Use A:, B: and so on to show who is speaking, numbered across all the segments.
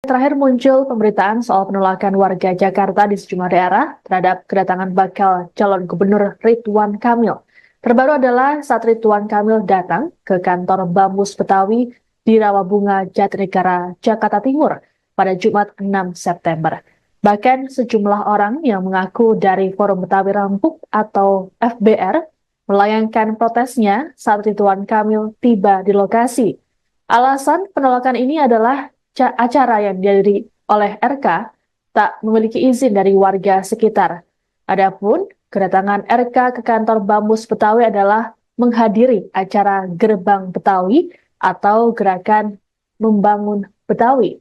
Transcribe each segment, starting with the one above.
A: terakhir muncul pemberitaan soal penolakan warga Jakarta di sejumlah daerah terhadap kedatangan bakal calon gubernur Ridwan Kamil. Terbaru adalah saat Ridwan Kamil datang ke kantor Bamus Betawi di Rawabunga, Jatinegara, Jakarta Timur pada Jumat 6 September. Bahkan sejumlah orang yang mengaku dari Forum Betawi Rampuk atau FBR melayangkan protesnya saat Ridwan Kamil tiba di lokasi. Alasan penolakan ini adalah acara yang dihadiri oleh RK tak memiliki izin dari warga sekitar. Adapun kedatangan RK ke kantor Bamus Betawi adalah menghadiri acara Gerbang Betawi atau Gerakan Membangun Betawi.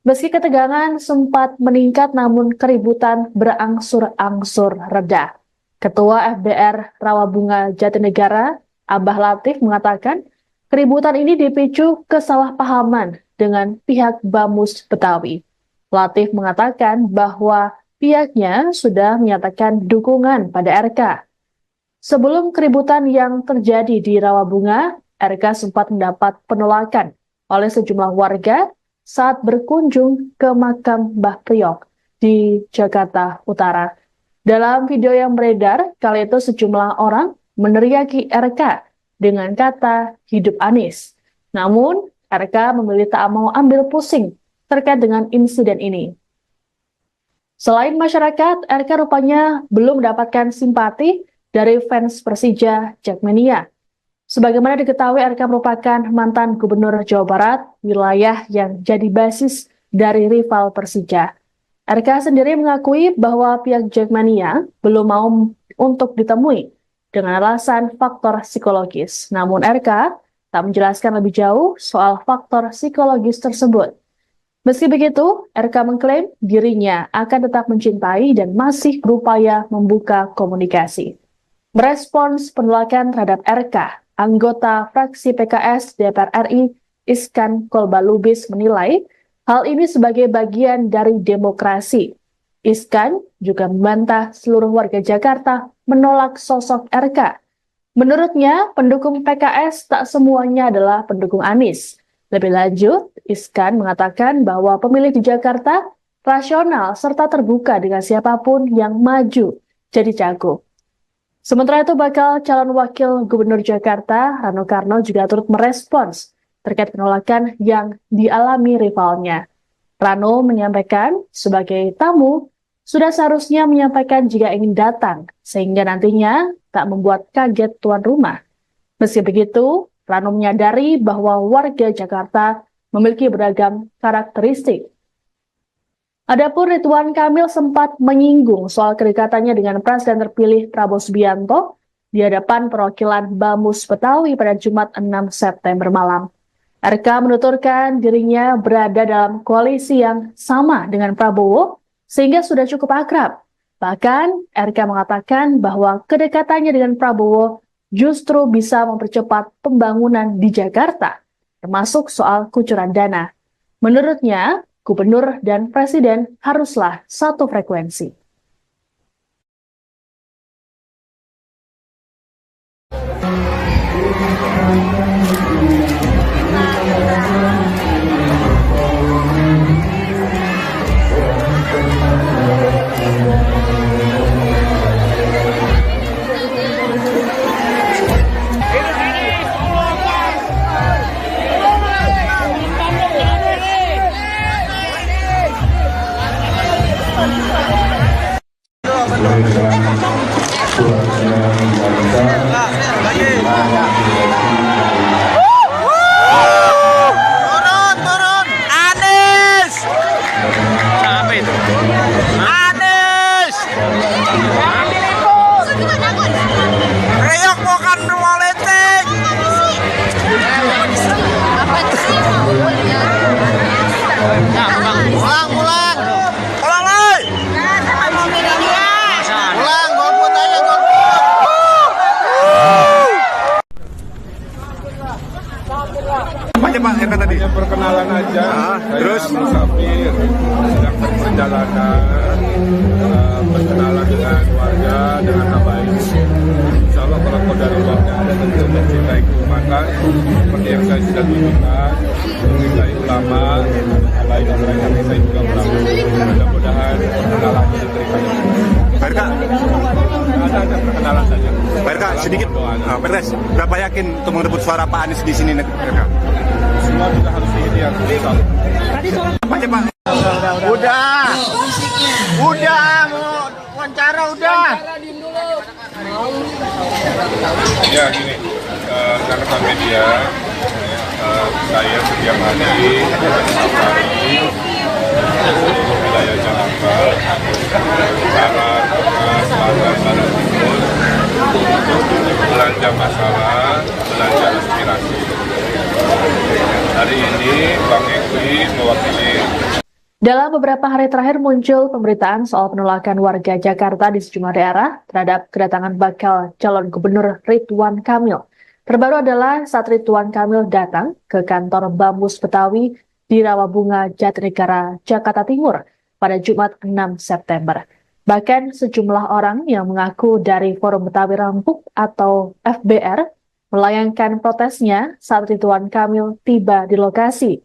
A: Meski ketegangan sempat meningkat, namun keributan berangsur-angsur reda. Ketua FBR Rawabunga Jatinegara, Abah Latif, mengatakan keributan ini dipicu kesalahpahaman dengan pihak Bamus Betawi. Latif mengatakan bahwa pihaknya sudah menyatakan dukungan pada RK. Sebelum keributan yang terjadi di Rawabunga, RK sempat mendapat penolakan oleh sejumlah warga saat berkunjung ke makam Mbah Priok di Jakarta Utara. Dalam video yang beredar, kali itu sejumlah orang meneriaki RK dengan kata hidup Anies. Namun, RK memilih tak mau ambil pusing terkait dengan insiden ini. Selain masyarakat, RK rupanya belum mendapatkan simpati dari fans Persija Jackmania. Sebagaimana diketahui, RK merupakan mantan gubernur Jawa Barat, wilayah yang jadi basis dari rival Persija. RK sendiri mengakui bahwa pihak Jackmania belum mau untuk ditemui dengan alasan faktor psikologis. Namun RK tak menjelaskan lebih jauh soal faktor psikologis tersebut. Meski begitu, RK mengklaim dirinya akan tetap mencintai dan masih berupaya membuka komunikasi. Merespons penolakan terhadap RK, anggota fraksi PKS DPR RI Iskan Kolbalubis menilai hal ini sebagai bagian dari demokrasi. Iskan juga membantah seluruh warga Jakarta menolak sosok RK. Menurutnya, pendukung PKS tak semuanya adalah pendukung Anies. Lebih lanjut, Iskan mengatakan bahwa pemilih di Jakarta rasional serta terbuka dengan siapapun yang maju jadi cagup. Sementara itu, bakal calon wakil gubernur Jakarta, Rano Karno, juga turut merespons terkait penolakan yang dialami rivalnya. Rano menyampaikan sebagai tamu, sudah seharusnya menyampaikan jika ingin datang, sehingga nantinya tak membuat kaget tuan rumah. Meski begitu, Rano menyadari bahwa warga Jakarta memiliki beragam karakteristik. Adapun Ridwan Kamil sempat menyinggung soal kedekatannya dengan Presiden terpilih Prabowo Subianto di hadapan perwakilan Bamus Betawi pada Jumat 6 September malam. RK menuturkan dirinya berada dalam koalisi yang sama dengan Prabowo, sehingga sudah cukup akrab. Bahkan, RK mengatakan bahwa kedekatannya dengan Prabowo justru bisa mempercepat pembangunan di Jakarta, termasuk soal kucuran dana. Menurutnya, gubernur dan presiden haruslah satu frekuensi.
B: Turun Anies. Siapa itu? Anies. Riok bukan politik. Pulang. Pulang lagi. Pulang, golput aja, golput.
C: Apa Pak RK tadi? Perkenalan aja. Terus musafir sedang perjalanan, berkenalan dengan warga dengan baik. Insya Allah kalau kodarullah ada tentu mencintai keumatan seperti yang saya sudah tunjukkan, mencintai ulama, lain orang yang saya juga ulama. Mudah-mudahan perkenalannya diberikan.
D: PRK,
C: Ada perkenalan saja.
D: PRK sedikit. PRK, berapa yakin untuk merebut suara Pak Anies di sini, PRK?
C: Semua juga harus diikhtiar.
D: Apa aja Pak?
B: Udah mau wawancara udah.
C: Ya gini, rekan-rekan media, saya setiap hari safari wilayah Jakarta, barat, tengah, selatan, barat, timur, untuk belanja masalah, belanja aspirasi. Hari ini Bang Eki mewakili.
A: Dalam beberapa hari terakhir muncul pemberitaan soal penolakan warga Jakarta di sejumlah daerah terhadap kedatangan bakal calon gubernur Ridwan Kamil. Terbaru adalah saat Ridwan Kamil datang ke kantor Bamus Betawi di Rawabunga, Jatinegara, Jakarta Timur pada Jumat 6 September. Bahkan sejumlah orang yang mengaku dari Forum Betawi Rampuk atau FBR melayangkan protesnya saat Ridwan Kamil tiba di lokasi.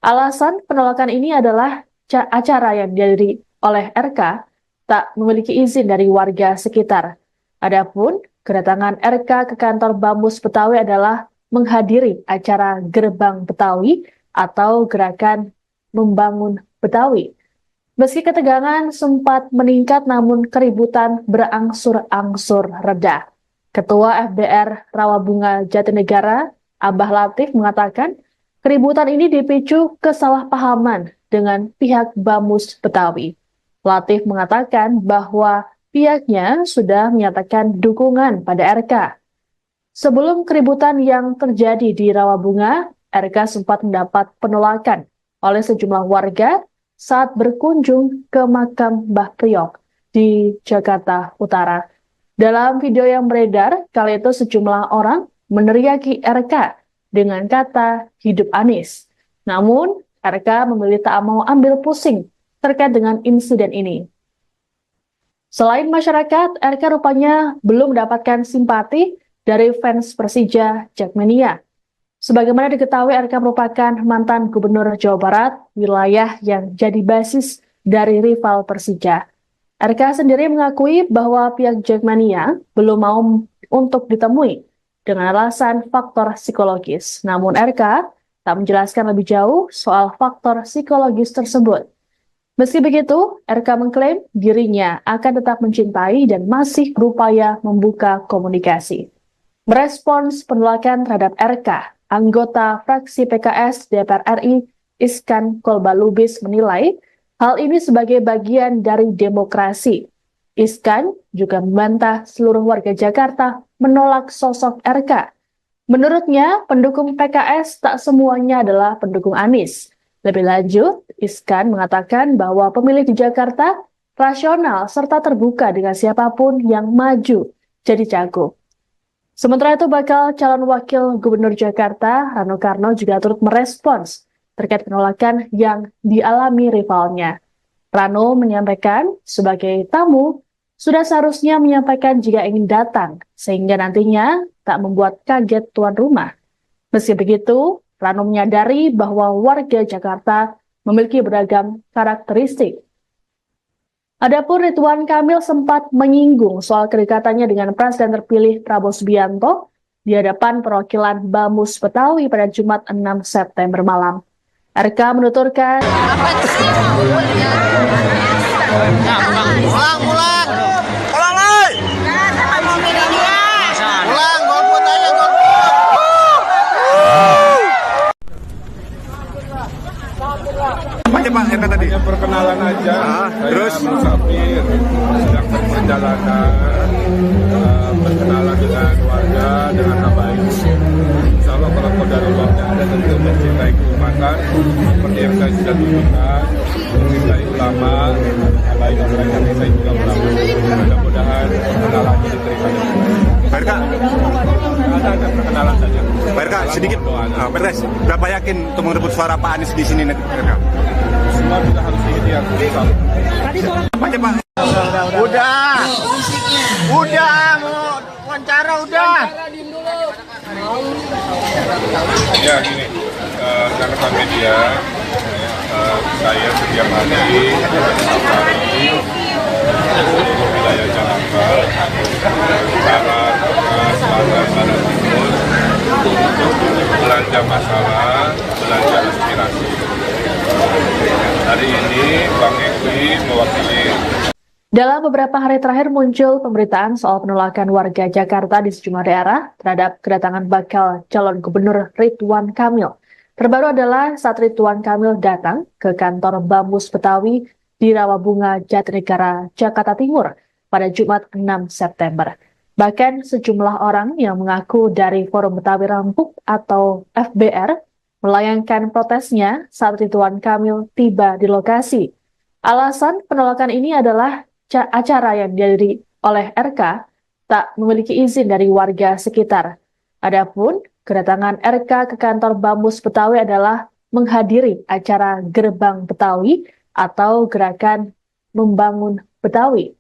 A: Alasan penolakan ini adalah acara yang dihadiri oleh RK tak memiliki izin dari warga sekitar. Adapun kedatangan RK ke kantor Bamus Betawi adalah menghadiri acara Gerbang Betawi atau Gerakan Membangun Betawi. Meski ketegangan sempat meningkat namun keributan berangsur-angsur reda. Ketua FBR Rawabunga Jatinegara, Abah Latif mengatakan keributan ini dipicu kesalahpahaman dengan pihak Bamus Betawi. Latif mengatakan bahwa pihaknya sudah menyatakan dukungan pada RK. Sebelum keributan yang terjadi di Rawabunga, RK sempat mendapat penolakan oleh sejumlah warga saat berkunjung ke makam Mbah Priok di Jakarta Utara. Dalam video yang beredar, kali itu sejumlah orang meneriaki RK dengan kata hidup Anies. Namun, RK memilih tak mau ambil pusing terkait dengan insiden ini. Selain masyarakat, RK rupanya belum mendapatkan simpati dari fans Persija Jackmania. Sebagaimana diketahui, RK merupakan mantan gubernur Jawa Barat, wilayah yang jadi basis dari rival Persija. RK sendiri mengakui bahwa pihak Jackmania belum mau untuk ditemui dengan alasan faktor psikologis. Namun RK tak menjelaskan lebih jauh soal faktor psikologis tersebut. Meski begitu, RK mengklaim dirinya akan tetap mencintai dan masih berupaya membuka komunikasi. Merespons penolakan terhadap RK, anggota fraksi PKS DPR RI Iskan Kolbalubis menilai hal ini sebagai bagian dari demokrasi. Iskan juga membantah seluruh warga Jakarta menolak sosok RK. Menurutnya, pendukung PKS tak semuanya adalah pendukung Anies. Lebih lanjut, Iskan mengatakan bahwa pemilih di Jakarta rasional serta terbuka dengan siapapun yang maju jadi cagup. Sementara itu, bakal calon wakil gubernur Jakarta, Rano Karno, juga turut merespons terkait penolakan yang dialami rivalnya. Rano menyampaikan sebagai tamu, sudah seharusnya menyampaikan jika ingin datang, sehingga nantinya tak membuat kaget tuan rumah. Meski begitu, Rano menyadari bahwa warga Jakarta memiliki beragam karakteristik. Adapun Ridwan Kamil sempat menyinggung soal kedekatannya dengan Presiden terpilih Prabowo Subianto di hadapan perwakilan Bamus Betawi pada Jumat 6 September malam. RK menuturkan,
B: Pulang. Pulang, Lai. Pulang, golput aja, golput.
D: Apa aja Pak RK tadi?
C: Hanya perkenalan aja.
D: Terus?
C: Saya musafir, sedang berperjalanan, berkenalan dengan warga dengan baik. Insya Allah kalau kodarullahnya ada tentu mencintai keumatan seperti yang saya sudah tunjukkan, mencintai ulama, lain orang yang saya juga ulama. Mudah-mudahan perkenalannya diberikan.
D: PRK,
C: Ada perkenalan saja.
D: PRK sedikit. PRK, berapa yakin untuk merebut suara Pak Anies di sini, PRK?
C: Semua juga harus diikhtiar.
D: Apa aja Pak?
B: Udah mau wawancara udah.
C: Ya gini, rekan-rekan media, saya setiap hari mencari seluruh wilayah Jakarta, barat, selatan, barat, timur, untuk belanja masalah, belanja aspirasi. Hari ini Bang Eki mewakili.
A: Dalam beberapa hari terakhir muncul pemberitaan soal penolakan warga Jakarta di sejumlah daerah terhadap kedatangan bakal calon gubernur Ridwan Kamil. Terbaru adalah saat Ridwan Kamil datang ke kantor Bamus Betawi di Rawabunga, Jatinegara, Jakarta Timur pada Jumat 6 September. Bahkan sejumlah orang yang mengaku dari Forum Betawi Rampuk atau FBR melayangkan protesnya saat Ridwan Kamil tiba di lokasi. Alasan penolakan ini adalah acara yang dihadiri oleh RK tak memiliki izin dari warga sekitar. Adapun kedatangan RK ke kantor Bamus Betawi adalah menghadiri acara Gerbang Betawi atau Gerakan Membangun Betawi.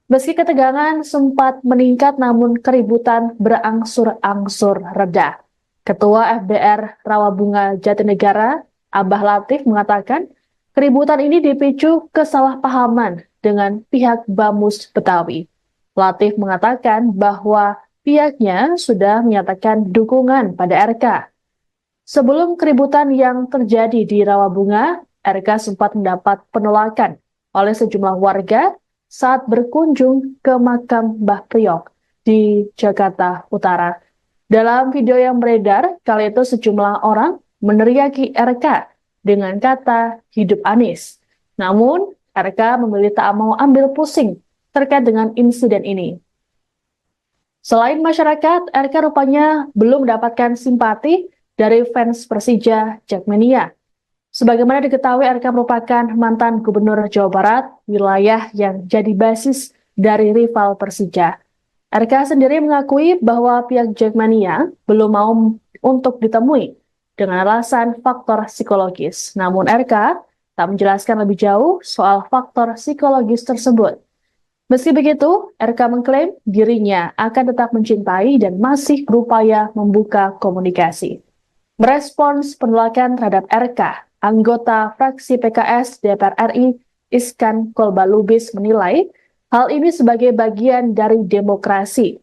A: Meski ketegangan sempat meningkat namun keributan berangsur-angsur reda. Ketua FBR Rawabunga Jatinegara, Abah Latif mengatakan keributan ini dipicu kesalahpahaman dengan pihak Bamus Betawi. Latif mengatakan bahwa pihaknya sudah menyatakan dukungan pada RK. Sebelum keributan yang terjadi di Rawabunga, RK sempat mendapat penolakan oleh sejumlah warga saat berkunjung ke makam Mbah Priok di Jakarta Utara. Dalam video yang beredar, kali itu sejumlah orang meneriaki RK dengan kata hidup Anies. Namun, RK memilih tak mau ambil pusing terkait dengan insiden ini. Selain masyarakat, RK rupanya belum mendapatkan simpati dari fans Persija Jackmania. Sebagaimana diketahui, RK merupakan mantan gubernur Jawa Barat, wilayah yang jadi basis dari rival Persija. RK sendiri mengakui bahwa pihak Jackmania belum mau untuk ditemui dengan alasan faktor psikologis. Namun RK tak menjelaskan lebih jauh soal faktor psikologis tersebut. Meski begitu, RK mengklaim dirinya akan tetap mencintai dan masih berupaya membuka komunikasi. Merespons penolakan terhadap RK, anggota fraksi PKS DPR RI Iskan Kolbalubis menilai hal ini sebagai bagian dari demokrasi.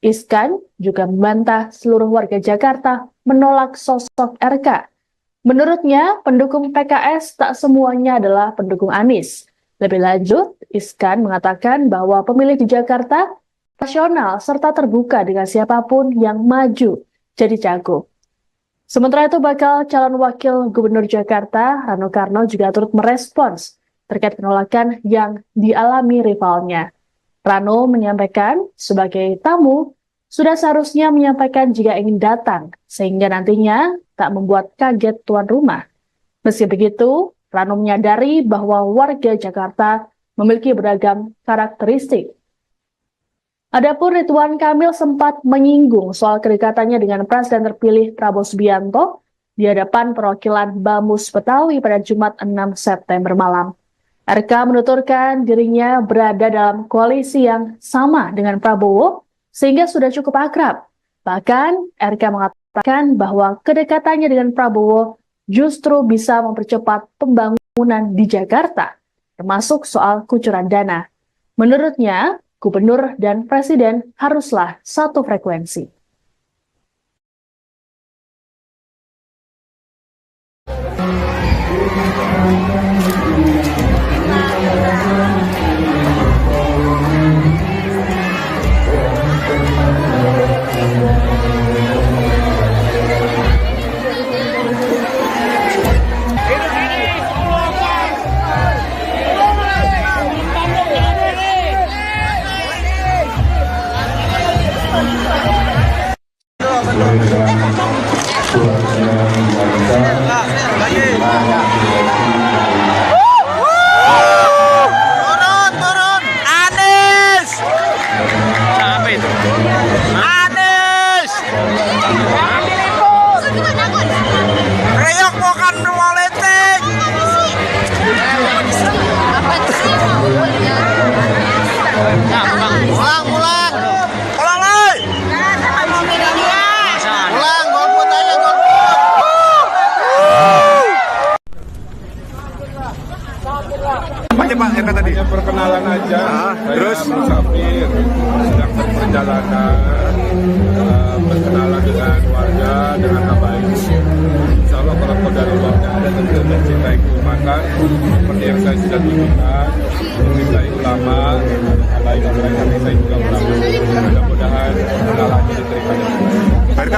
A: Iskan juga membantah seluruh warga Jakarta menolak sosok RK. Menurutnya, pendukung PKS tak semuanya adalah pendukung Anies. Lebih lanjut, Iskan mengatakan bahwa pemilih di Jakarta rasional serta terbuka dengan siapapun yang maju jadi cagup. Sementara itu, bakal calon wakil gubernur Jakarta, Rano Karno juga turut merespons terkait penolakan yang dialami rivalnya. Rano menyampaikan sebagai tamu, sudah seharusnya menyampaikan jika ingin datang, sehingga nantinya tak membuat kaget tuan rumah. Meski begitu, Rano menyadari bahwa warga Jakarta memiliki beragam karakteristik. Adapun Ridwan Kamil sempat menyinggung soal kedekatannya dengan Presiden terpilih Prabowo Subianto di hadapan perwakilan Bamus Betawi pada Jumat 6 September malam. RK menuturkan dirinya berada dalam koalisi yang sama dengan Prabowo sehingga sudah cukup akrab. Bahkan RK mengatakan bahwa kedekatannya dengan Prabowo justru bisa mempercepat pembangunan di Jakarta, termasuk soal kucuran dana. Menurutnya, gubernur dan presiden haruslah satu frekuensi.
B: Turun, Anies. Apa itu? Anies. Priok bukan politik. Pulang. Pulang,
C: perkenalan aja.
D: Terus?
C: Saya musafir, sedang berperjalanan, berkenalan dengan warga dengan baik. Insya Allah kalau qadarullah ada tentu mencintai keumatan seperti yang saya sudah tunjukkan, mencintai ulama, baik kami saya juga ulama. Mudah-mudahan perkenalannya diterima.
D: Pak RK,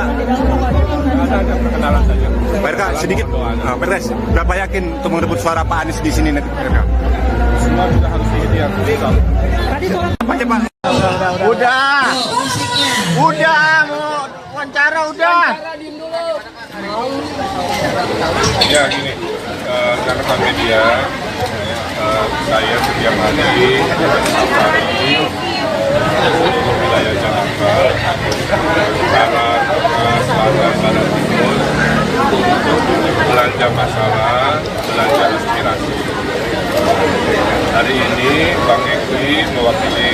C: Ada perkenalan saja.
D: Pak RK sedikit. Pak RK, berapa yakin untuk merebut suara Pak Anies di sini nanti, Pak RK?
C: Semua sudah harus diikhtiar.
D: Apa aja Pak?
B: Udah mau wawancara udah.
C: Ya gini, rekan media, saya setiap hari safari untuk wilayah Jakarta, barat, selatan, barat, timur, untuk belanja masalah, belanja aspirasi. Hari ini Bang Eki mewakili.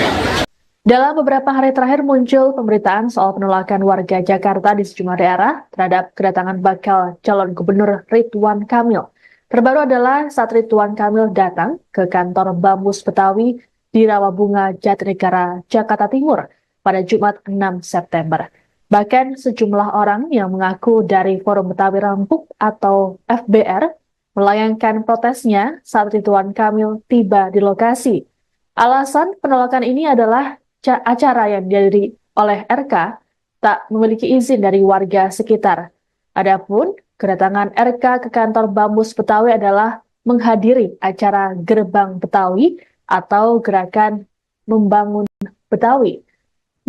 A: Dalam beberapa hari terakhir muncul pemberitaan soal penolakan warga Jakarta di sejumlah daerah terhadap kedatangan bakal calon gubernur Ridwan Kamil. Terbaru adalah saat Ridwan Kamil datang ke kantor Bamus Betawi di Rawabunga, Jatinegara, Jakarta Timur pada Jumat 6 September. Bahkan sejumlah orang yang mengaku dari Forum Betawi Rampuk atau FBR melayangkan protesnya saat Ridwan Kamil tiba di lokasi. Alasan penolakan ini adalah acara yang dihadiri oleh RK tak memiliki izin dari warga sekitar. Adapun kedatangan RK ke kantor Bamus Betawi adalah menghadiri acara Gerbang Betawi atau Gerakan Membangun Betawi.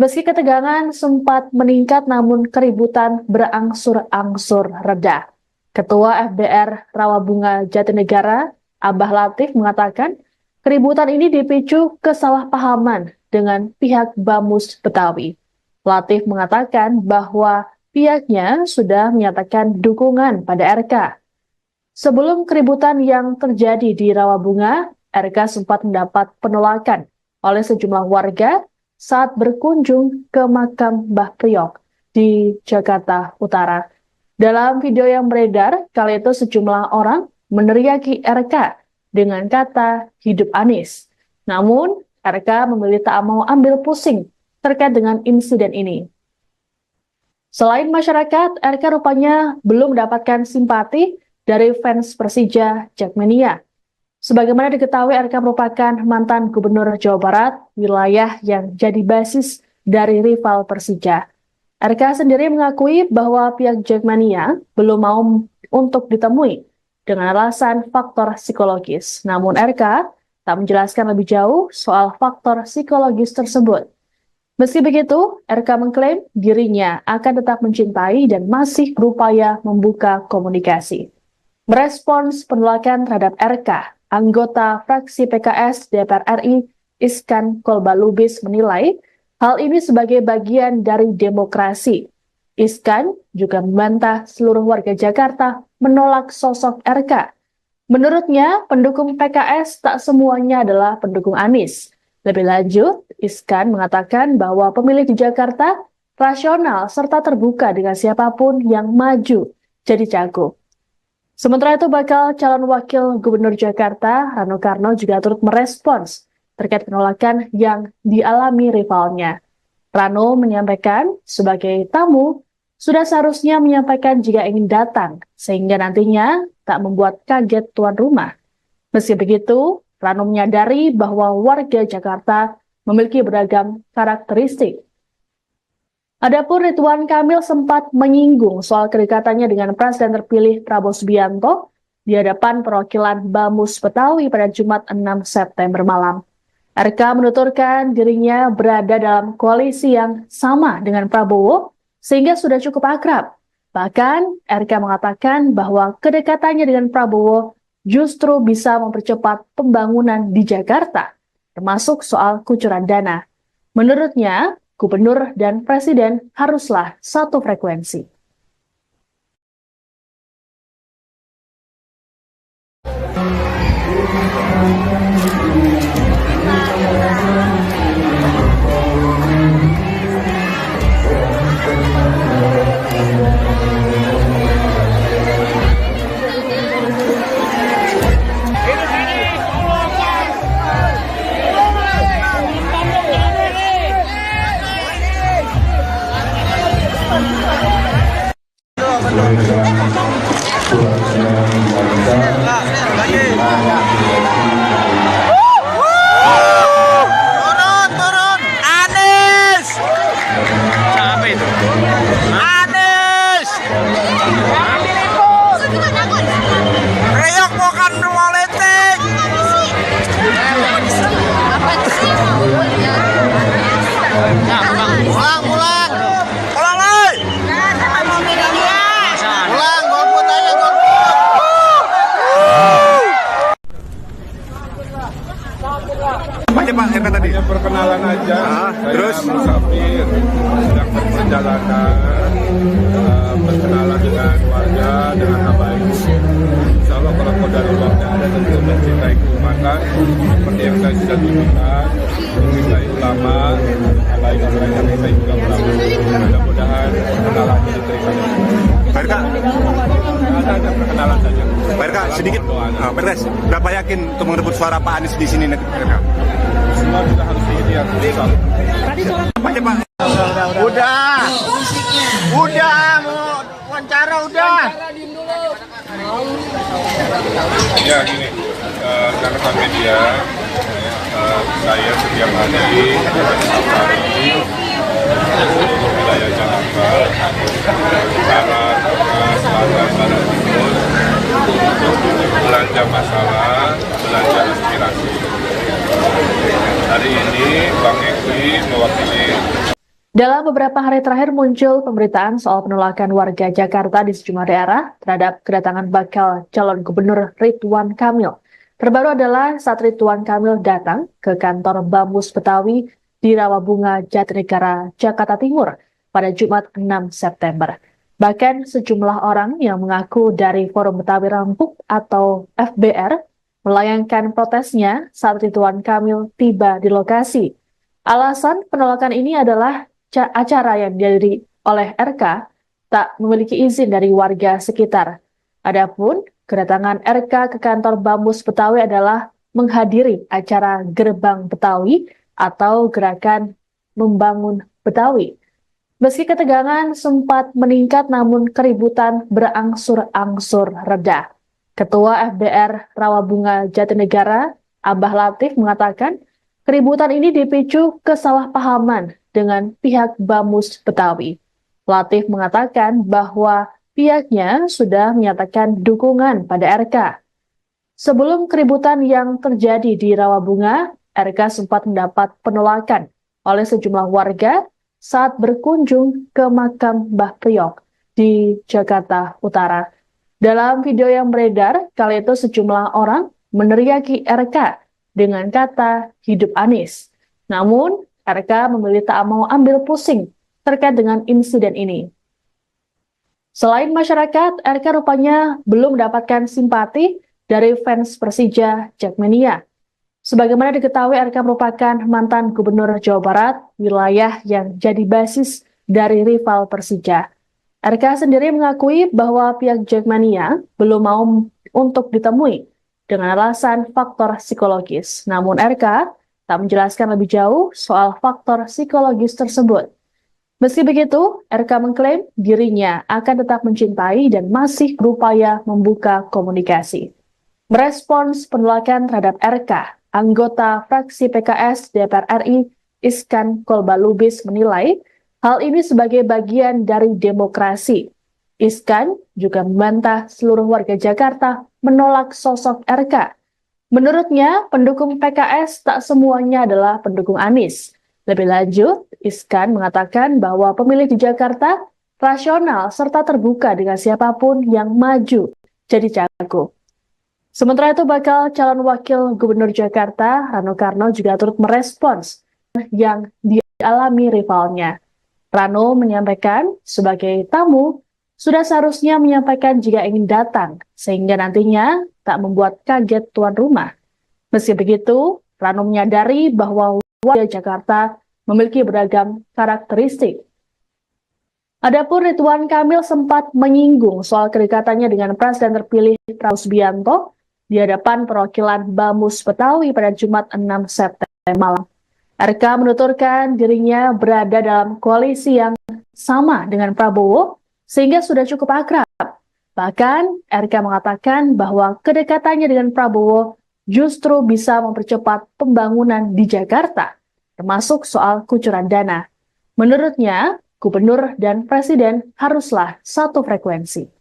A: Meski ketegangan sempat meningkat namun keributan berangsur-angsur reda. Ketua FBR Rawabunga Jatinegara, Abah Latif mengatakan keributan ini dipicu kesalahpahaman dengan pihak Bamus Betawi. Latif mengatakan bahwa pihaknya sudah menyatakan dukungan pada RK. Sebelum keributan yang terjadi di Rawabunga, RK sempat mendapat penolakan oleh sejumlah warga saat berkunjung ke makam Mbah Priok di Jakarta Utara. Dalam video yang beredar, kali itu sejumlah orang meneriaki RK dengan kata hidup Anies. Namun, RK memilih tak mau ambil pusing terkait dengan insiden ini. Selain masyarakat, RK rupanya belum mendapatkan simpati dari fans Persija Jackmania. Sebagaimana diketahui, RK merupakan mantan gubernur Jawa Barat, wilayah yang jadi basis dari rival Persija. RK sendiri mengakui bahwa pihak Jackmania belum mau untuk ditemui dengan alasan faktor psikologis. Namun RK tak menjelaskan lebih jauh soal faktor psikologis tersebut. Meski begitu, RK mengklaim dirinya akan tetap mencintai dan masih berupaya membuka komunikasi. Merespons penolakan terhadap RK, anggota fraksi PKS DPR RI Iskan Kolbalubis menilai hal ini sebagai bagian dari demokrasi. Iskan juga membantah seluruh warga Jakarta menolak sosok RK. Menurutnya, pendukung PKS tak semuanya adalah pendukung Anies. Lebih lanjut, Iskan mengatakan bahwa pemilih di Jakarta rasional serta terbuka dengan siapapun yang maju jadi cagup. Sementara itu, bakal calon wakil gubernur Jakarta, Rano Karno, juga turut merespons terkait penolakan yang dialami rivalnya. Rano menyampaikan sebagai tamu, sudah seharusnya menyampaikan jika ingin datang, sehingga nantinya tak membuat kaget tuan rumah. Meski begitu, Rano menyadari bahwa warga Jakarta memiliki beragam karakteristik. Adapun Ridwan Kamil sempat menyinggung soal kedekatannya dengan Presiden terpilih Prabowo Subianto di hadapan perwakilan Bamus Betawi pada Jumat 6 September malam. RK menuturkan dirinya berada dalam koalisi yang sama dengan Prabowo sehingga sudah cukup akrab. Bahkan, RK mengatakan bahwa kedekatannya dengan Prabowo justru bisa mempercepat pembangunan di Jakarta, termasuk soal kucuran dana. Menurutnya, gubernur dan presiden haruslah satu frekuensi.
B: Pulang, pulang. Pulang, oi. Pulang, golput aja, golput.
D: Apa aja Pak RK tadi?
C: Hanya perkenalan aja. Saya
D: terus?
C: Musafir sedang berperjalanan, berkenalan dengan warga dengan baik. Insya Allah kalau qadarullah ada tentu mencintai keumatan seperti yang saya sudah tunjukkan, mencintai ulama, baik mereka saya juga ulama. Mudah-mudahan perkenalan ini diterima.
D: Pak RK,
C: Ada perkenalan saja.
D: Pak RK sedikit. Pak RK, berapa yakin untuk merebut suara Pak Anies di sini nanti Pak RK?
C: Semua kita harus diikhtiar.
D: Apa aja Pak?
B: Udah, mau wawancara udah.
C: Ya gini, rekan-rekan media, saya setiap hari safari seluruh wilayah Jakarta, Barat, Tengah, Selatan, Barat, Timur, untuk belanja masalah, belanja aspirasi. Hari ini Bang Eki mewakili.
A: Dalam beberapa hari terakhir muncul pemberitaan soal penolakan warga Jakarta di sejumlah daerah terhadap kedatangan bakal calon gubernur Ridwan Kamil. Terbaru adalah saat Ridwan Kamil datang ke kantor Bamus Betawi di Rawabunga, Jatinegara, Jakarta Timur pada Jumat 6 September. Bahkan sejumlah orang yang mengaku dari Forum Betawi Rampuk atau FBR melayangkan protesnya saat Ridwan Kamil tiba di lokasi. Alasan penolakan ini adalah acara yang dihadiri oleh RK tak memiliki izin dari warga sekitar. Adapun kedatangan RK ke kantor Bamus Betawi adalah menghadiri acara Gerbang Betawi atau Gerakan Membangun Betawi. Meski ketegangan sempat meningkat namun keributan berangsur-angsur reda. Ketua FBR Rawabunga Jatinegara, Abah Latif mengatakan keributan ini dipicu kesalahpahaman dengan pihak Bamus Betawi. Latif mengatakan bahwa pihaknya sudah menyatakan dukungan pada RK. Sebelum keributan yang terjadi di Rawabunga, RK sempat mendapat penolakan oleh sejumlah warga saat berkunjung ke makam Mbah Priok di Jakarta Utara. Dalam video yang beredar, kali itu sejumlah orang meneriaki RK dengan kata hidup Anies. Namun, RK memilih tak mau ambil pusing terkait dengan insiden ini. Selain masyarakat, RK rupanya belum mendapatkan simpati dari fans Persija Jackmania. Sebagaimana diketahui, RK merupakan mantan gubernur Jawa Barat, wilayah yang jadi basis dari rival Persija. RK sendiri mengakui bahwa pihak Jackmania belum mau untuk ditemui dengan alasan faktor psikologis. Namun RK tak menjelaskan lebih jauh soal faktor psikologis tersebut. Meski begitu, RK mengklaim dirinya akan tetap mencintai dan masih berupaya membuka komunikasi. Merespons penolakan terhadap RK, anggota fraksi PKS DPR RI Iskan Kolbalubis menilai hal ini sebagai bagian dari demokrasi. Iskan juga membantah seluruh warga Jakarta menolak sosok RK. Menurutnya, pendukung PKS tak semuanya adalah pendukung Anies. Lebih lanjut, Iskan mengatakan bahwa pemilih di Jakarta rasional serta terbuka dengan siapapun yang maju jadi cagup. Sementara itu, bakal calon wakil gubernur Jakarta, Rano Karno juga turut merespons yang dialami rivalnya. Rano menyampaikan sebagai tamu, sudah seharusnya menyampaikan jika ingin datang, sehingga nantinya tak membuat kaget tuan rumah. Meski begitu, Rano menyadari bahwa warga Jakarta memiliki beragam karakteristik. Adapun Ridwan Kamil sempat menyinggung soal kedekatannya dengan Presiden terpilih Prabowo Subianto di hadapan perwakilan Bamus Betawi pada Jumat 6 September malam. RK menuturkan dirinya berada dalam koalisi yang sama dengan Prabowo, sehingga sudah cukup akrab. Bahkan, RK mengatakan bahwa kedekatannya dengan Prabowo justru bisa mempercepat pembangunan di Jakarta, termasuk soal kucuran dana. Menurutnya, gubernur dan presiden haruslah satu frekuensi.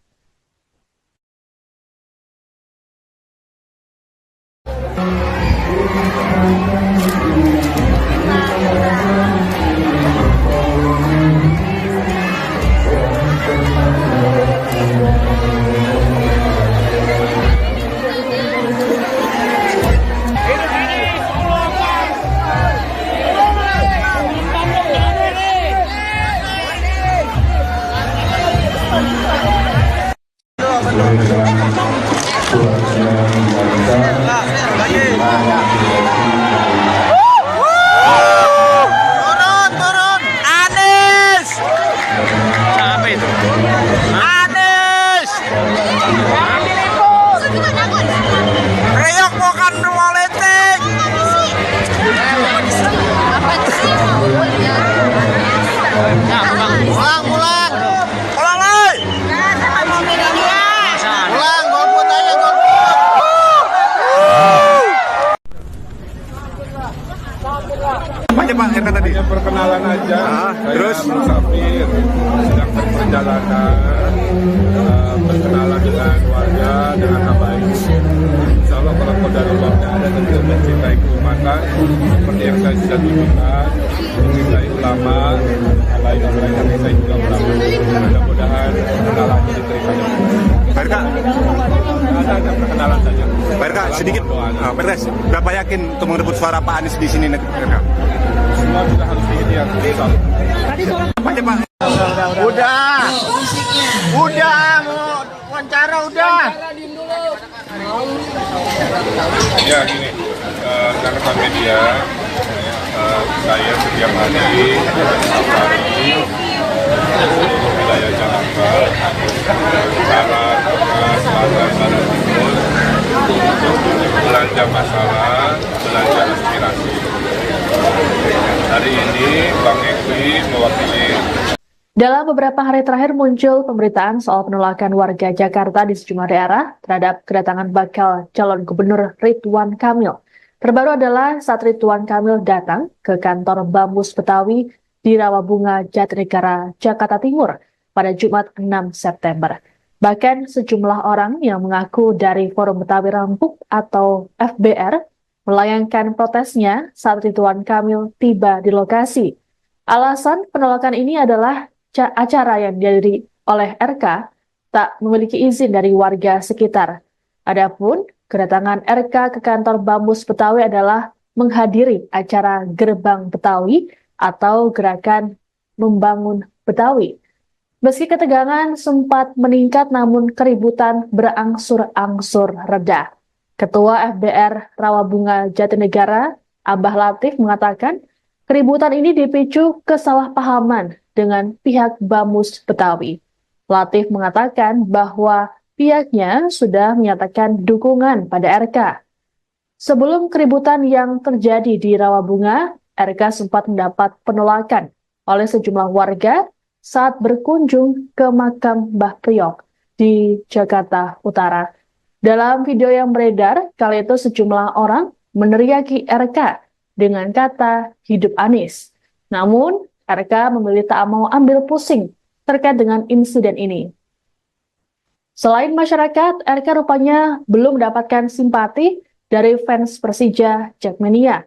C: perkenalan aja.
D: Terus?
C: Saya musafir, sedang berperjalanan, berkenalan dengan warga dengan baik. Insya Allah kalau qadarullah ada tentu mencintai keumatan seperti yang saya sudah tunjukkan, mencintai ulama, lain yang saya juga ulama. Mudah-mudahan perkenalannya diterima.
D: Pak RK,
C: Ada perkenalan saja.
D: Pak RK sedikit. Pak RK, berapa yakin untuk merebut suara Pak Anies di sini, Pak RK?
C: Semua juga harus dihitung.
D: Apa aja, Pak?
B: Udah, mau wawancara udah.
C: Ya gini, rekan media, saya setiap hari safari wilayah Jakarta, barat, selatan, barat, timur, untuk belanja masalah, belanja aspirasi. Hari ini Bang Ekwi mewakili.
A: Dalam beberapa hari terakhir muncul pemberitaan soal penolakan warga Jakarta di sejumlah daerah terhadap kedatangan bakal calon gubernur Ridwan Kamil. Terbaru adalah saat Ridwan Kamil datang ke kantor Bamus Betawi di Rawabunga, Jatinegara, Jakarta Timur pada Jumat 6 September. Bahkan sejumlah orang yang mengaku dari Forum Betawi Rampuk atau FBR melayangkan protesnya saat Ridwan Kamil tiba di lokasi. Alasan penolakan ini adalah acara yang dihadiri oleh RK tak memiliki izin dari warga sekitar. Adapun kedatangan RK ke kantor Bamus Betawi adalah menghadiri acara Gerbang Betawi atau Gerakan Membangun Betawi. Meski ketegangan sempat meningkat namun keributan berangsur-angsur reda. Ketua FBR Rawabunga Jatinegara, Abah Latif mengatakan keributan ini dipicu kesalahpahaman dengan pihak Bamus Betawi. Latif mengatakan bahwa pihaknya sudah menyatakan dukungan pada RK. Sebelum keributan yang terjadi di Rawabunga, RK sempat mendapat penolakan oleh sejumlah warga saat berkunjung ke makam Mbah Priok di Jakarta Utara. Dalam video yang beredar, kali itu sejumlah orang meneriaki RK dengan kata hidup Anies. Namun, RK memilih tak mau ambil pusing terkait dengan insiden ini. Selain masyarakat, RK rupanya belum mendapatkan simpati dari fans Persija Jackmania.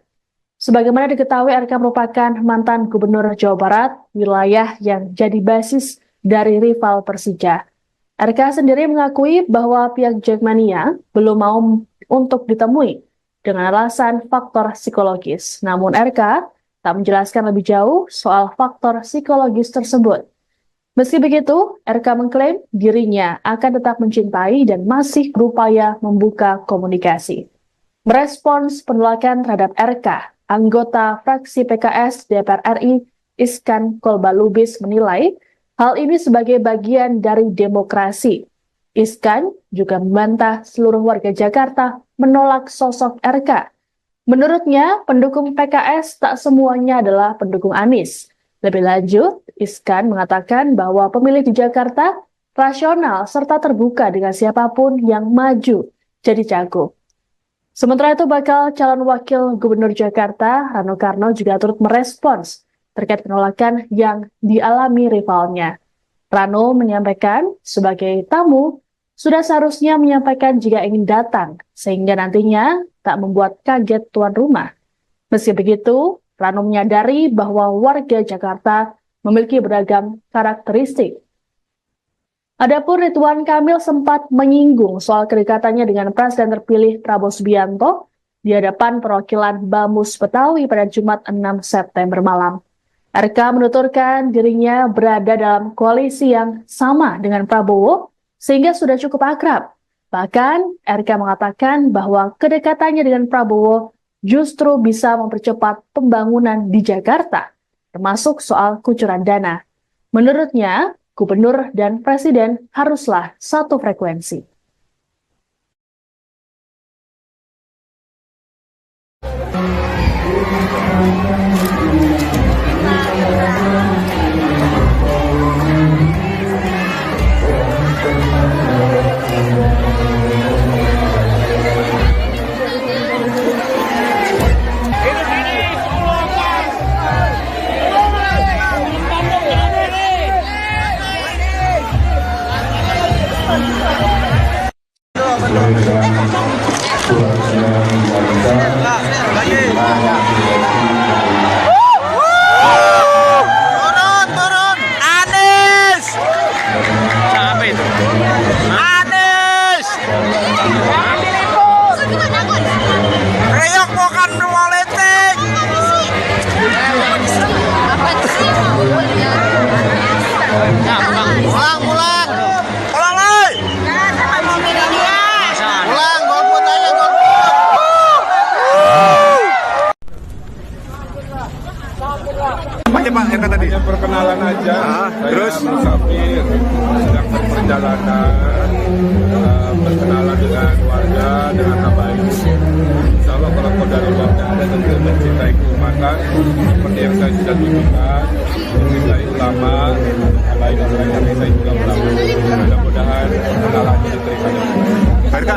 A: Sebagaimana diketahui, RK merupakan mantan gubernur Jawa Barat, wilayah yang jadi basis dari rival Persija. RK sendiri mengakui bahwa pihak Jackmania belum mau untuk ditemui dengan alasan faktor psikologis. Namun RK tak menjelaskan lebih jauh soal faktor psikologis tersebut. Meski begitu, RK mengklaim dirinya akan tetap mencintai dan masih berupaya membuka komunikasi. Merespons penolakan terhadap RK, anggota fraksi PKS DPR RI Iskan Kolbalubis menilai hal ini sebagai bagian dari demokrasi. Iskan juga membantah seluruh warga Jakarta menolak sosok RK. Menurutnya, pendukung PKS tak semuanya adalah pendukung Anies. Lebih lanjut, Iskan mengatakan bahwa pemilih di Jakarta rasional serta terbuka dengan siapapun yang maju jadi cagup. Sementara itu, bakal calon wakil gubernur Jakarta, Rano Karno, juga turut merespons terkait penolakan yang dialami rivalnya. Rano menyampaikan sebagai tamu, sudah seharusnya menyampaikan jika ingin datang, sehingga nantinya tak membuat kaget tuan rumah. Meski begitu, Rano menyadari bahwa warga Jakarta memiliki beragam karakteristik. Adapun Ridwan Kamil sempat menyinggung soal kedekatannya dengan Presiden terpilih Prabowo Subianto di hadapan perwakilan Bamus Betawi pada Jumat 6 September malam. RK menuturkan dirinya berada dalam koalisi yang sama dengan Prabowo sehingga sudah cukup akrab. Bahkan RK mengatakan bahwa kedekatannya dengan Prabowo justru bisa mempercepat pembangunan di Jakarta, termasuk soal kucuran dana. Menurutnya, gubernur dan presiden haruslah satu frekuensi.
D: Apa aja Pak RK tadi?
C: Hanya perkenalan aja.
D: Terus?
C: Saya musafir, sedang berperjalanan, berkenalan dengan warga dengan baik. Insya Allah kalau qadarul waktu ada tentu mencintai keumatan seperti yang saya sudah tunjukkan, mencintai ulama, baik yang saya juga ulama. Mudah-mudahan perkenalan ini diterima dengan baik.
D: Pak RK,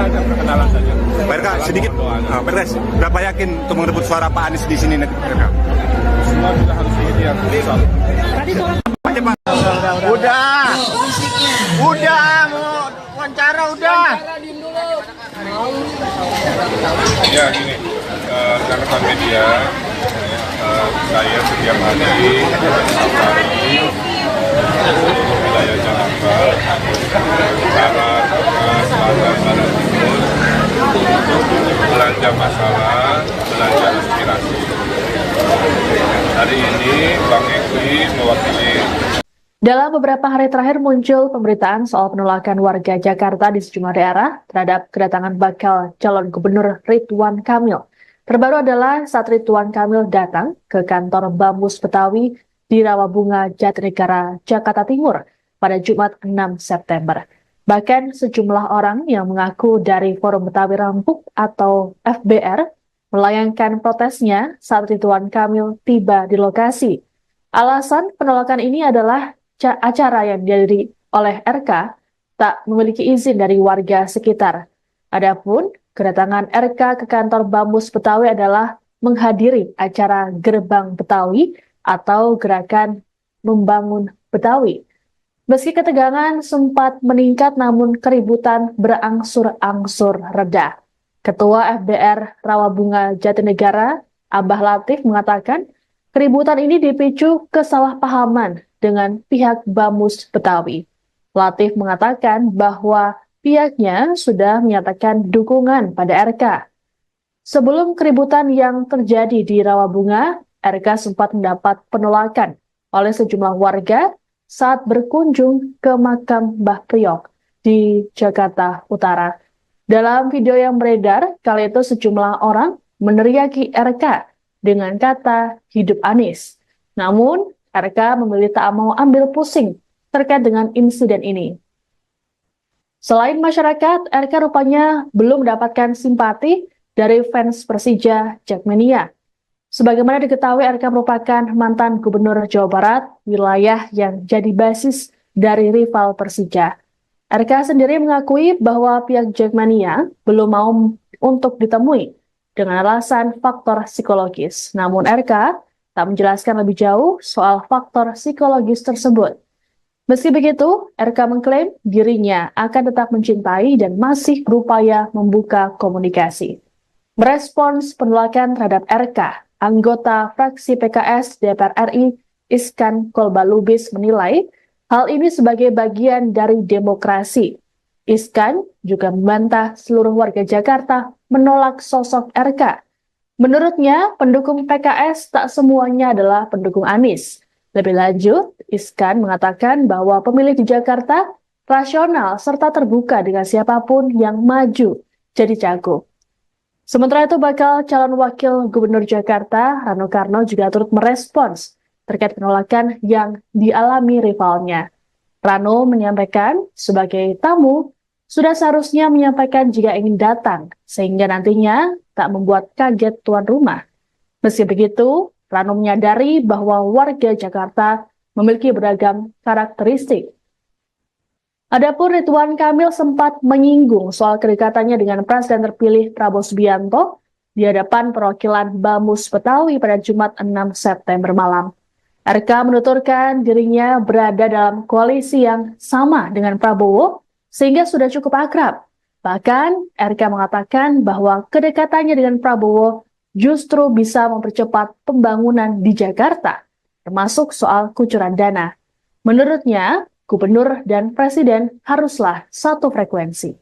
C: Ada perkenalan saja.
D: Pak RK sedikit. Pak RK, berapa yakin untuk merebut suara Pak Anies di sini Pak RK?
C: Semua kita harus ikhtiar.
D: Apa aja Pak?
B: Udah, mau wawancara udah.
C: Ya gini, rekan-rekan media, saya setiap hari safari wilayah Jakarta, barat, selatan, barat, timur, untuk belanja masalah, belanja aspirasi. Hari ini Bang Eki mewakili.
A: Dalam beberapa hari terakhir muncul pemberitaan soal penolakan warga Jakarta di sejumlah daerah terhadap kedatangan bakal calon gubernur Ridwan Kamil. Terbaru adalah saat Ridwan Kamil datang ke kantor Bamus Betawi di Rawabunga, Jatinegara, Jakarta Timur pada Jumat 6 September. Bahkan sejumlah orang yang mengaku dari Forum Betawi Rampuk atau FBR melayangkan protesnya saat Ridwan Kamil tiba di lokasi. Alasan penolakan ini adalah acara yang dihadiri oleh RK tak memiliki izin dari warga sekitar. Adapun kedatangan RK ke kantor Bamus Betawi adalah menghadiri acara Gerbang Betawi atau Gerakan Membangun Betawi. Meski ketegangan sempat meningkat namun keributan berangsur-angsur reda. Ketua FBR Rawabunga Jatinegara, Abah Latif mengatakan keributan ini dipicu kesalahpahaman dengan pihak Bamus Betawi. Latif mengatakan bahwa pihaknya sudah menyatakan dukungan pada RK. Sebelum keributan yang terjadi di Rawabunga, RK sempat mendapat penolakan oleh sejumlah warga saat berkunjung ke makam Mbah Priok di Jakarta Utara. Dalam video yang beredar, kali itu sejumlah orang meneriaki RK dengan kata hidup Anies. Namun, RK memilih tak mau ambil pusing terkait dengan insiden ini. Selain masyarakat, RK rupanya belum mendapatkan simpati dari fans Persija Jackmania. Sebagaimana diketahui, RK merupakan mantan gubernur Jawa Barat, wilayah yang jadi basis dari rival Persija. RK sendiri mengakui bahwa pihak Jackmania belum mau untuk ditemui dengan alasan faktor psikologis. Namun RK tak menjelaskan lebih jauh soal faktor psikologis tersebut. Meski begitu, RK mengklaim dirinya akan tetap mencintai dan masih berupaya membuka komunikasi. Merespons penolakan terhadap RK, anggota fraksi PKS DPR RI Iskan Kolbalubis menilai hal ini sebagai bagian dari demokrasi. Iskan juga membantah seluruh warga Jakarta menolak sosok RK. Menurutnya, pendukung PKS tak semuanya adalah pendukung Anies. Lebih lanjut, Iskan mengatakan bahwa pemilih di Jakarta rasional serta terbuka dengan siapapun yang maju jadi cagup. Sementara itu, bakal calon wakil gubernur Jakarta, Rano Karno, juga turut merespons terkait penolakan yang dialami rivalnya. Rano menyampaikan sebagai tamu, sudah seharusnya menyampaikan jika ingin datang, sehingga nantinya tak membuat kaget tuan rumah. Meski begitu, Rano menyadari bahwa warga Jakarta memiliki beragam karakteristik. Adapun Ridwan Kamil sempat menyinggung soal kedekatannya dengan Presiden terpilih Prabowo Subianto di hadapan perwakilan Bamus Betawi pada Jumat 6 September malam. RK menuturkan dirinya berada dalam koalisi yang sama dengan Prabowo, sehingga sudah cukup akrab. Bahkan, RK mengatakan bahwa kedekatannya dengan Prabowo justru bisa mempercepat pembangunan di Jakarta, termasuk soal kucuran dana. Menurutnya, gubernur dan presiden haruslah satu frekuensi.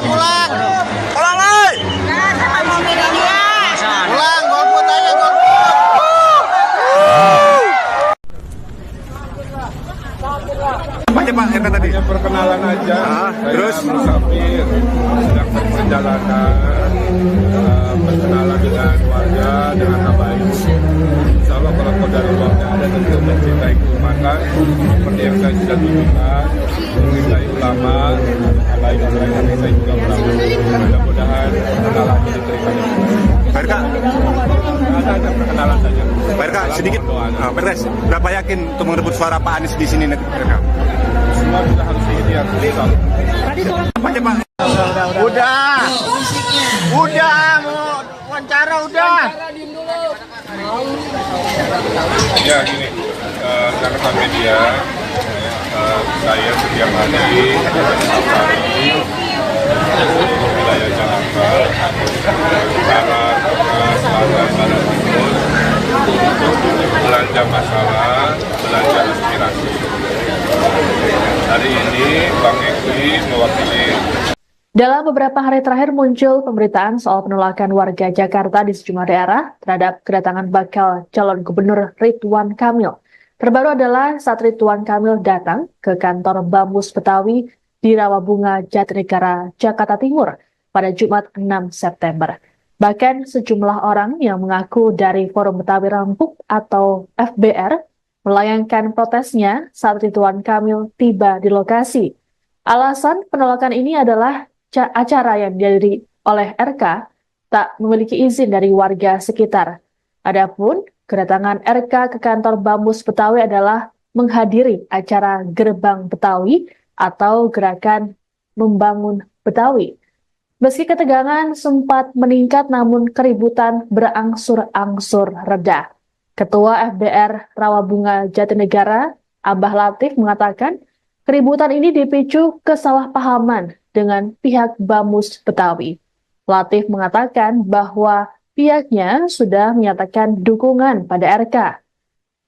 B: pulang. Pulang, oi. Pulang, golput aja, golput.
D: Apa aja Pak RK tadi?
C: Hanya perkenalan aja.
D: Terus?
C: Saya musafir, sedang berperjalanan, berkenalan dengan warga dengan baik. Insya Allah kalau qadarullah ada tentu mencintai keumatan seperti yang saya sudah tunjukkan, mencintai ulama, baik yang saya juga ulama. Mudah-mudahan perkenalan ini diterima.
D: Pak RK,
C: Ada perkenalan saja.
D: Pak RK sedikit. Pak RK, berapa yakin untuk merebut suara Pak Anies di sini Pak RK?
C: Semua kita harus ikhtiar.
D: Apa aja Pak?
B: Udah, mau wawancara udah.
C: Ya gini, rekan-rekan media, saya setiap hari mencari seluruh wilayah Jakarta, Barat, Selatan, Barat, Timur, untuk belanja masalah, belanja aspirasi. Hari ini Bang Eki mewakili.
A: Dalam beberapa hari terakhir muncul pemberitaan soal penolakan warga Jakarta di sejumlah daerah terhadap kedatangan bakal calon gubernur Ridwan Kamil. Terbaru adalah saat Ridwan Kamil datang ke kantor Bamus Betawi di Rawabunga, Jatinegara, Jakarta Timur pada Jumat 6 September. Bahkan sejumlah orang yang mengaku dari Forum Betawi Rempuk atau FBR melayangkan protesnya saat Ridwan Kamil tiba di lokasi. Alasan penolakan ini adalah acara yang dihadiri oleh RK tak memiliki izin dari warga sekitar. Adapun kedatangan RK ke kantor Bamus Betawi adalah menghadiri acara Gerbang Betawi atau Gerakan Membangun Betawi. Meski ketegangan sempat meningkat namun keributan berangsur-angsur reda. Ketua FBR Rawabunga Jatinegara, Abah Latif mengatakan keributan ini dipicu kesalahpahaman dengan pihak Bamus Betawi. Latif mengatakan bahwa pihaknya sudah menyatakan dukungan pada RK.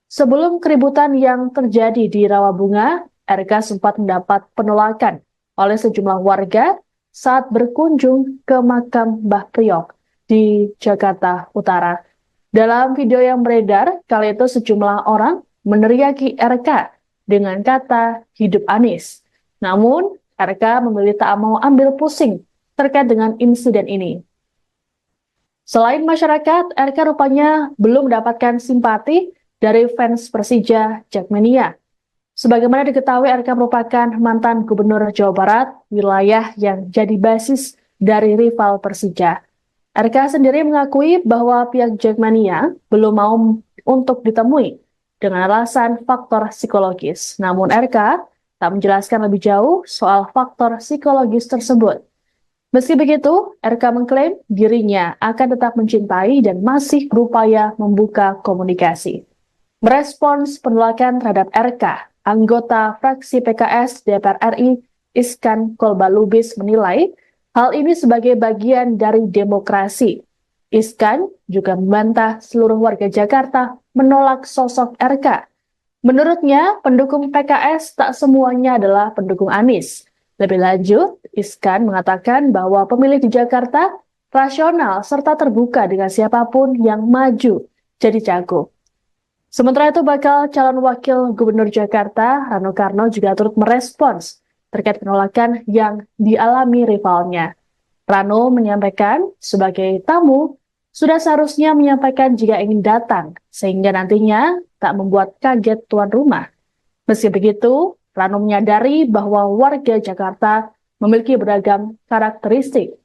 A: Sebelum keributan yang terjadi di Rawabunga, RK sempat mendapat penolakan oleh sejumlah warga saat berkunjung ke makam Mbah Priok di Jakarta Utara. Dalam video yang beredar, kali itu sejumlah orang meneriaki RK dengan kata hidup Anies. Namun, RK memilih tak mau ambil pusing terkait dengan insiden ini. Selain masyarakat, RK rupanya belum mendapatkan simpati dari fans Persija Jackmania. Sebagaimana diketahui, RK merupakan mantan gubernur Jawa Barat, wilayah yang jadi basis dari rival Persija. RK sendiri mengakui bahwa pihak Jackmania belum mau untuk ditemui dengan alasan faktor psikologis. Namun RK tak menjelaskan lebih jauh soal faktor psikologis tersebut. Meski begitu, RK mengklaim dirinya akan tetap mencintai dan masih berupaya membuka komunikasi. Merespons penolakan terhadap RK, anggota fraksi PKS DPR RI Iskan Kolbalubis menilai hal ini sebagai bagian dari demokrasi. Iskan juga membantah seluruh warga Jakarta menolak sosok RK. Menurutnya, pendukung PKS tak semuanya adalah pendukung Anies. Lebih lanjut, Iskan mengatakan bahwa pemilih di Jakarta rasional serta terbuka dengan siapapun yang maju jadi cagup. Sementara itu, bakal calon wakil gubernur Jakarta, Rano Karno juga turut merespons terkait penolakan yang dialami rivalnya. Rano menyampaikan sebagai tamu, sudah seharusnya menyampaikan jika ingin datang, sehingga nantinya tak membuat kaget tuan rumah. Meski begitu, Rano menyadari bahwa warga Jakarta memiliki beragam karakteristik.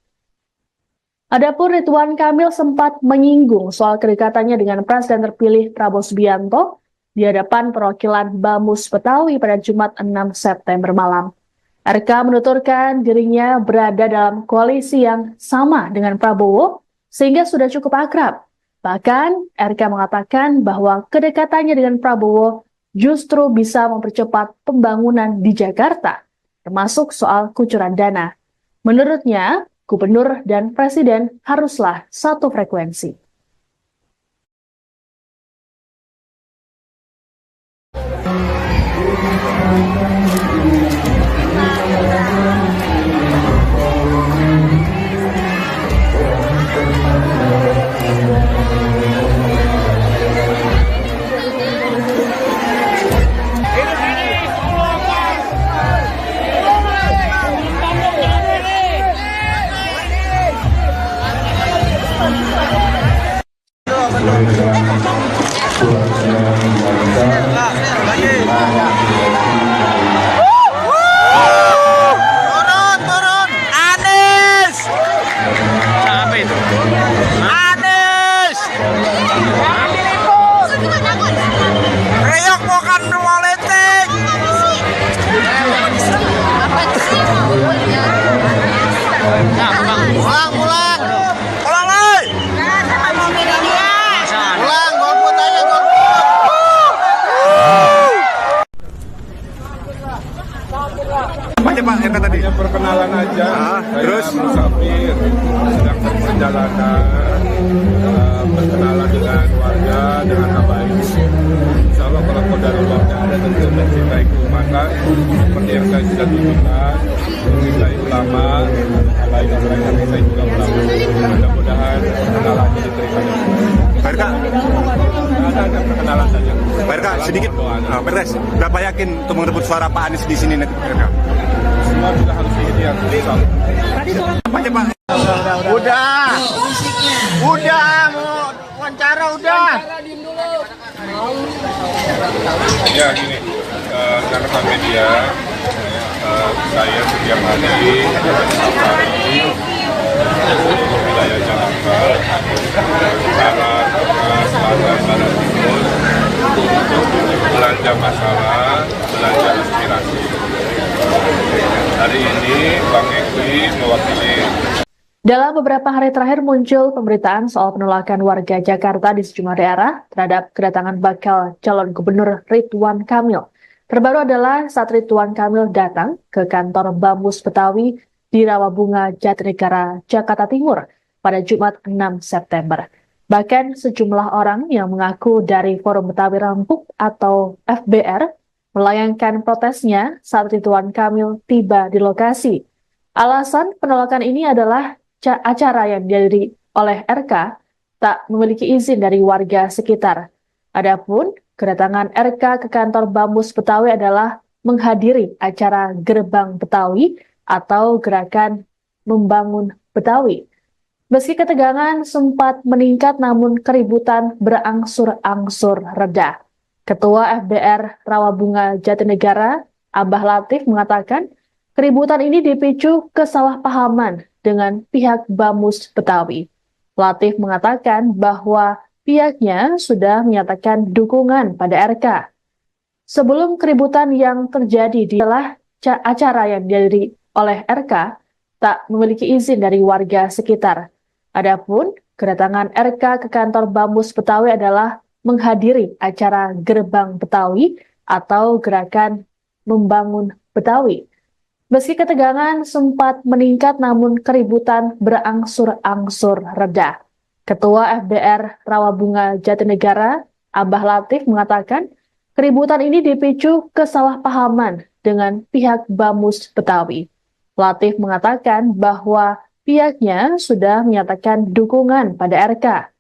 A: Adapun Ridwan Kamil sempat menyinggung soal kedekatannya dengan Presiden terpilih Prabowo Subianto di hadapan perwakilan Bamus Betawi pada Jumat 6 September malam. RK menuturkan dirinya berada dalam koalisi yang sama dengan Prabowo, sehingga sudah cukup akrab. Bahkan, RK mengatakan bahwa kedekatannya dengan Prabowo justru bisa mempercepat pembangunan di Jakarta, termasuk soal kucuran dana. Menurutnya, gubernur dan presiden haruslah satu frekuensi.
D: Apa aja Pak RK tadi?
C: Hanya perkenalan aja.
D: Terus?
C: Saya musafir sedang berperjalanan, berkenalan dengan warga dengan baik. Insya Allah kalau qadarullah ada tentu mencintai keumatan seperti yang saya sudah tunjukkan, mencintai ulama, baik orang yang saya juga ulama. Mudah-mudahan perkenalan ini diterima dengan baik.
D: Pak RK,
C: Ada perkenalan saja.
D: Pak RK sedikit. Pak RK, berapa yakin untuk merebut suara Pak Anies di sini nanti Pak RK?
C: Semua sudah harus diikhtiar. Insya Allah.
D: Apa aja Pak?
B: Udah, mau wawancara udah.
C: Ya gini, rekan-rekan media, saya setiap hari safari di seluruh wilayah Jakarta, barat, tengah, selatan, barat, timur, untuk belanja masalah, belanja aspirasi. Hari ini Bang Eki mewakili.
A: Dalam beberapa hari terakhir muncul pemberitaan soal penolakan warga Jakarta di sejumlah daerah terhadap kedatangan bakal calon gubernur Ridwan Kamil. Terbaru adalah saat Ridwan Kamil datang ke kantor Bamus Betawi di Rawabunga, Jatinegara, Jakarta Timur pada Jumat 6 September. Bahkan sejumlah orang yang mengaku dari Forum Betawi Rempuk atau FBR melayangkan protesnya saat Ridwan Kamil tiba di lokasi. Alasan penolakan ini adalah acara yang dihadiri oleh RK tak memiliki izin dari warga sekitar. Adapun kedatangan RK ke kantor Bamus Betawi adalah menghadiri acara Gerbang Betawi atau Gerakan Membangun Betawi. Meski ketegangan sempat meningkat namun keributan berangsur-angsur reda. Ketua FBR Rawabunga Jatinegara, Abah Latif mengatakan keributan ini dipicu kesalahpahaman dengan pihak Bamus Betawi. Latif mengatakan bahwa pihaknya sudah menyatakan dukungan pada RK. Sebelum keributan yang terjadi di acara yang dihadiri oleh RK tak memiliki izin dari warga sekitar. Adapun kedatangan RK ke kantor Bamus Betawi adalah menghadiri acara Gerbang Betawi atau Gerakan Membangun Betawi. Meski ketegangan sempat meningkat namun keributan berangsur-angsur reda. Ketua FBR Rawabunga Jatinegara, Abah Latif mengatakan keributan ini dipicu kesalahpahaman dengan pihak Bamus Betawi. Latif mengatakan bahwa pihaknya sudah menyatakan dukungan pada RK.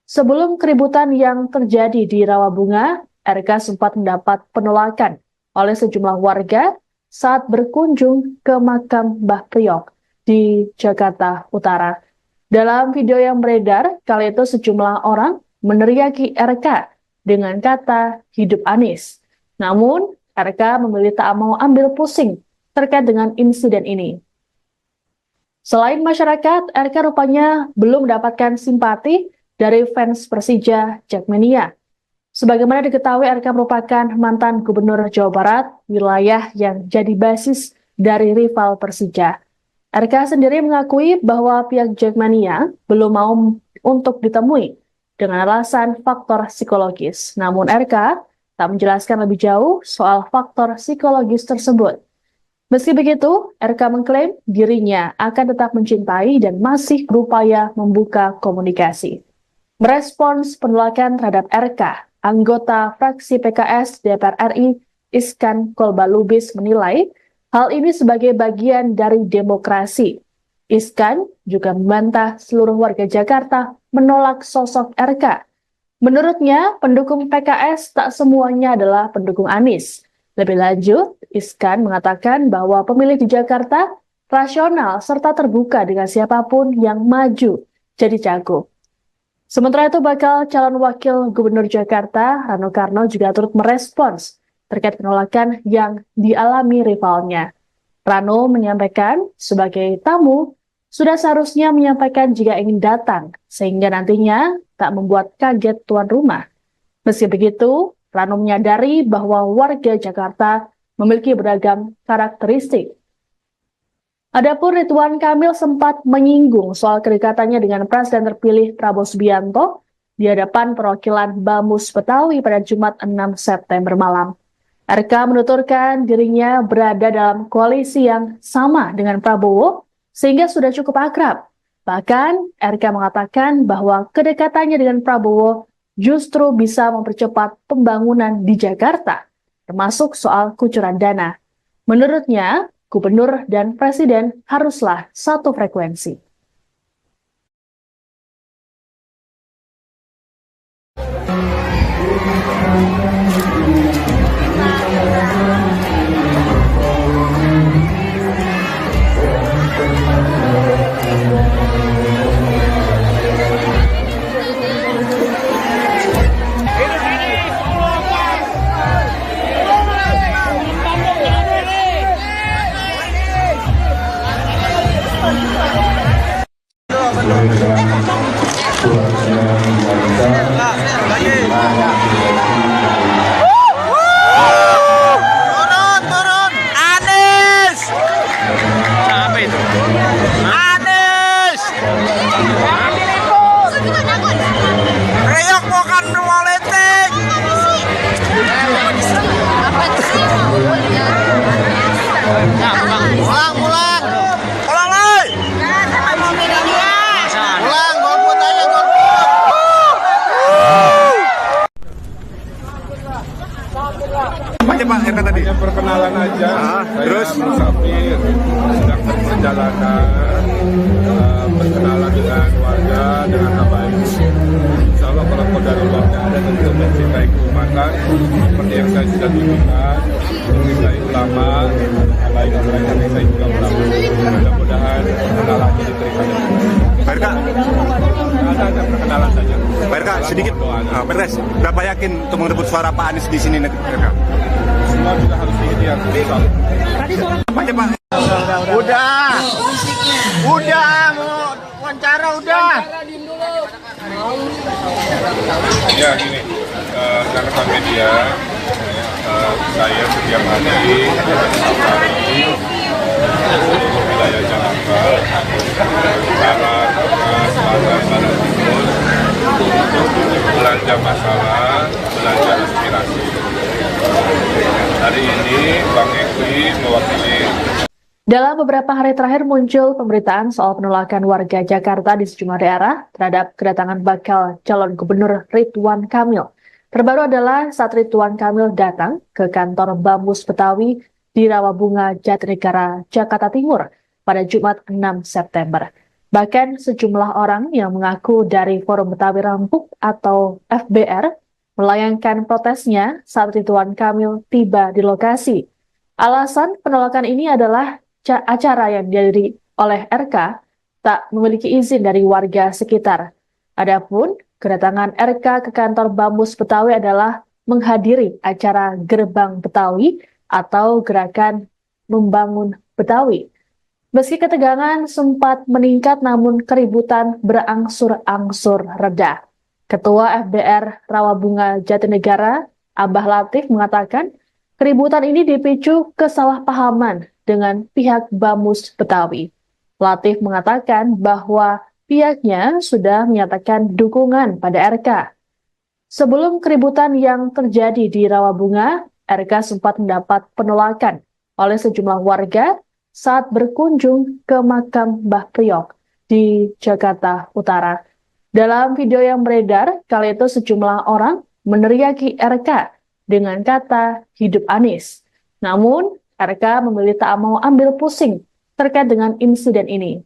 A: Sebelum keributan yang terjadi di Rawabunga, RK sempat mendapat penolakan oleh sejumlah warga saat berkunjung ke makam Mbah Priok di Jakarta Utara. Dalam video yang beredar, kali itu sejumlah orang meneriaki RK dengan kata hidup Anies. Namun, RK memilih tak mau ambil pusing terkait dengan insiden ini. Selain masyarakat, RK rupanya belum mendapatkan simpati dari fans Persija Jackmania. Sebagaimana diketahui, RK merupakan mantan gubernur Jawa Barat, wilayah yang jadi basis dari rival Persija. RK sendiri mengakui bahwa pihak Jackmania belum mau untuk ditemui dengan alasan faktor psikologis. Namun RK tak menjelaskan lebih jauh soal faktor psikologis tersebut. Meski begitu, RK mengklaim dirinya akan tetap mencintai dan masih berupaya membuka komunikasi. Merespons penolakan terhadap RK, anggota fraksi PKS DPR RI Iskan Kolbalubis menilai hal ini sebagai bagian dari demokrasi. Iskan juga membantah seluruh warga Jakarta menolak sosok RK. Menurutnya, pendukung PKS tak semuanya adalah pendukung Anies. Lebih lanjut, Iskan mengatakan bahwa pemilih di Jakarta rasional serta terbuka dengan siapapun yang maju jadi cagup. Sementara itu, bakal calon wakil gubernur Jakarta, Rano Karno, juga turut merespons terkait penolakan yang dialami rivalnya. Rano menyampaikan, sebagai tamu, sudah seharusnya menyampaikan jika ingin datang, sehingga nantinya tak membuat kaget tuan rumah. Meski begitu, Rano menyadari bahwa warga Jakarta memiliki beragam karakteristik. Adapun Ridwan Kamil sempat menyinggung soal kedekatannya dengan Presiden terpilih Prabowo Subianto di hadapan perwakilan Bamus Betawi pada Jumat 6 September malam. RK menuturkan dirinya berada dalam koalisi yang sama dengan Prabowo sehingga sudah cukup akrab. Bahkan RK mengatakan bahwa kedekatannya dengan Prabowo justru bisa mempercepat pembangunan di Jakarta, termasuk soal kucuran dana. Menurutnya, gubernur dan presiden haruslah satu frekuensi.
B: Turun, Anies. Apa itu? Anies. Riok bukan politik. Pulang. Pulang, oi. Pulang, golput aja, golput.
D: Apa aja Pak RK tadi?
C: Hanya perkenalan aja. Saya
D: terus?
C: musafir, sedang berperjalanan, berkenalan dengan warga dengan baik. Insya Allah kalau qadarullah ada tentu mencintai keumatan seperti yang saya sudah tunjukkan, mencintai ulama, baik yang saya juga ulama. Mudah-mudahan perkenalan ini diterima.
D: Pak RK,
C: Ada perkenalan saja.
D: Pak RK sedikit. Pak RK, berapa yakin untuk merebut suara Pak Anies di sini nanti Pak RK?
C: Semua juga harus diikhtiar.
D: Apa aja Pak?
B: Udah, mau wawancara udah.
C: Ya gini, rekan media, saya setiap hari safari seluruh wilayah Jakarta, barat, tengah, selatan, barat, timur, untuk belanja masalah, belanja aspirasi. Hari ini Bang Eki mewakili.
A: Dalam beberapa hari terakhir muncul pemberitaan soal penolakan warga Jakarta di sejumlah daerah terhadap kedatangan bakal calon gubernur Ridwan Kamil. Terbaru adalah saat Ridwan Kamil datang ke kantor Bamus Betawi di Rawabunga, Jatinegara, Jakarta Timur pada Jumat 6 September. Bahkan sejumlah orang yang mengaku dari Forum Betawi Rampuk atau FBR melayangkan protesnya saat Ridwan Kamil tiba di lokasi. Alasan penolakan ini adalah acara yang dihadiri oleh RK tak memiliki izin dari warga sekitar. Adapun kedatangan RK ke kantor Bamus Betawi adalah menghadiri acara Gerbang Betawi atau Gerakan Membangun Betawi. Meski ketegangan sempat meningkat namun keributan berangsur-angsur reda. Ketua FBR Rawabunga Jatinegara, Abah Latif mengatakan keributan ini dipicu kesalahpahaman dengan pihak Bamus Betawi. Latif mengatakan bahwa pihaknya sudah menyatakan dukungan pada RK. Sebelum keributan yang terjadi di Rawabunga, RK sempat mendapat penolakan oleh sejumlah warga saat berkunjung ke makam Mbah Priok di Jakarta Utara. Dalam video yang beredar, kali itu sejumlah orang meneriaki RK dengan kata hidup Anies. Namun, RK memilih tak mau ambil pusing terkait dengan insiden ini.